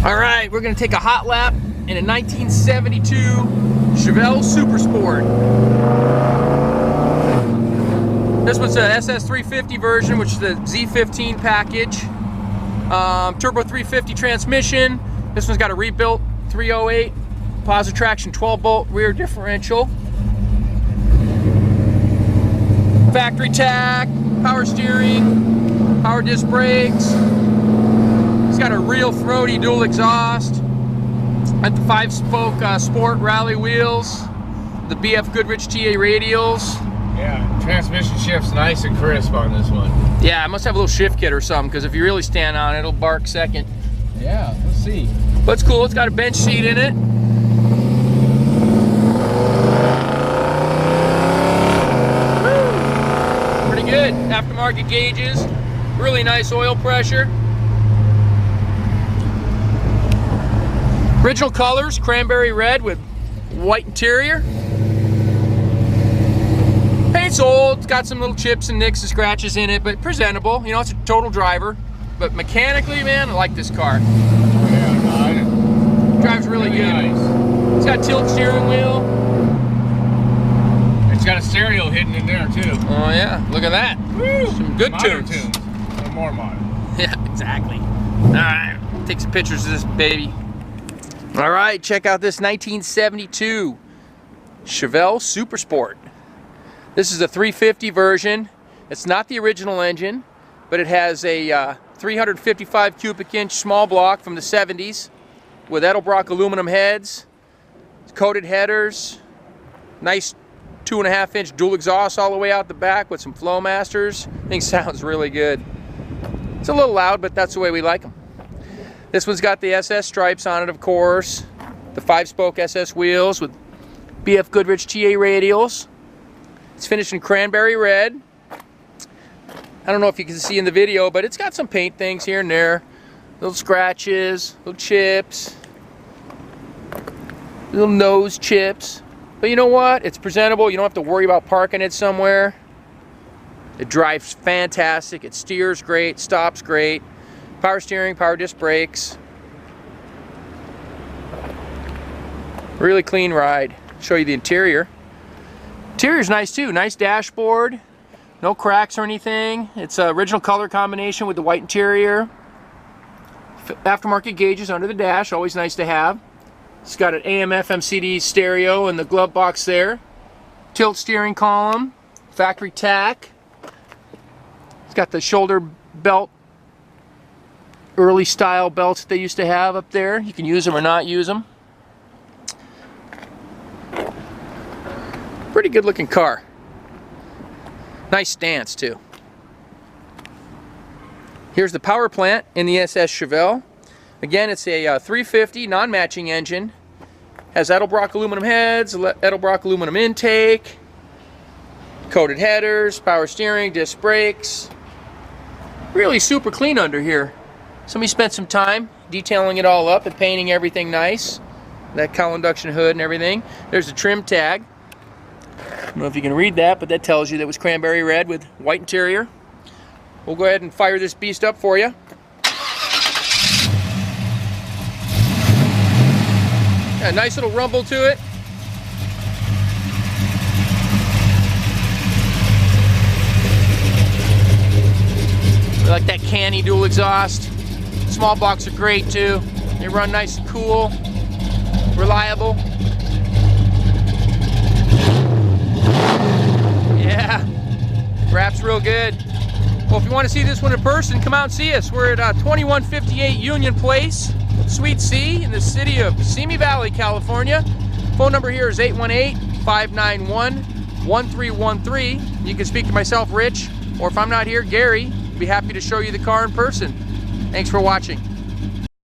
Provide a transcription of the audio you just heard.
All right, we're gonna take a hot lap in a 1972 Chevelle Super Sport. This was a SS 350 version, which is the Z15 package. Turbo 350 transmission. This one's got a rebuilt 308 Posi-traction 12-bolt rear differential. Factory tach, power steering, power disc brakes. It's got a real throaty dual exhaust. At the 5-spoke sport rally wheels. The BF Goodrich TA radials. Yeah, transmission shifts nice and crisp on this one. Yeah, I must have a little shift kit or something, because if you really stand on it, it'll bark second. Yeah, let's see. But it's cool, it's got a bench seat in it. Woo! Pretty good. Aftermarket gauges, really nice oil pressure. Original colors, cranberry red with white interior. Paint's old, it's got some little chips and nicks and scratches in it, but presentable. You know, it's a total driver. But mechanically, man, I like this car. Yeah, drives really good. Nice. It's got tilt steering wheel. It's got a stereo hidden in there too. Oh yeah, look at that. Woo! Some good modern tunes. Or more modern. Yeah, exactly. All right, take some pictures of this baby. All right, check out this 1972 Chevelle Super Sport. This is a 350 version. It's not the original engine, but it has a 355 cubic inch small block from the 70s with Edlebrock aluminum heads, coated headers, nice 2.5 inch dual exhaust all the way out the back with some Flowmasters. Thing sounds really good. It's a little loud, but that's the way we like them. This one's got the SS stripes on it, of course. The 5-spoke SS wheels with BF Goodrich TA radials. It's finished in cranberry red. I don't know if you can see in the video, but it's got some paint things here and there. Little scratches, little chips, little nose chips. But you know what? It's presentable. You don't have to worry about parking it somewhere. It drives fantastic. It steers great, stops great. Power steering, power disc brakes. Really clean ride. Show you the interior. Interior's nice too. Nice dashboard. No cracks or anything. It's an original color combination with the white interior. Aftermarket gauges under the dash, always nice to have. It's got an AM FM CD stereo in the glove box there. Tilt steering column. Factory tach. It's got the shoulder belt, early style belts that they used to have up there. You can use them or not use them. Pretty good looking car. Nice stance too. Here's the power plant in the SS Chevelle. Again, it's a 350 non-matching engine. Has Edlebrock aluminum heads, Edlebrock aluminum intake, coated headers, power steering, disc brakes. Really super clean under here. Somebody spent some time detailing it all up and painting everything nice. That cowl induction hood and everything. There's the trim tag. I don't know if you can read that, but that tells you that it was cranberry red with white interior. We'll go ahead and fire this beast up for you. Got a nice little rumble to it. I like that canny dual exhaust. Small blocks are great too. They run nice and cool, reliable. Yeah, wraps real good. Well, if you want to see this one in person, come out and see us. We're at 2158 Union Place, Suite C, in the city of Simi Valley, California. Phone number here is 818-591-1313. You can speak to myself, Rich, or if I'm not here, Gary. Be happy to show you the car in person. Thanks for watching.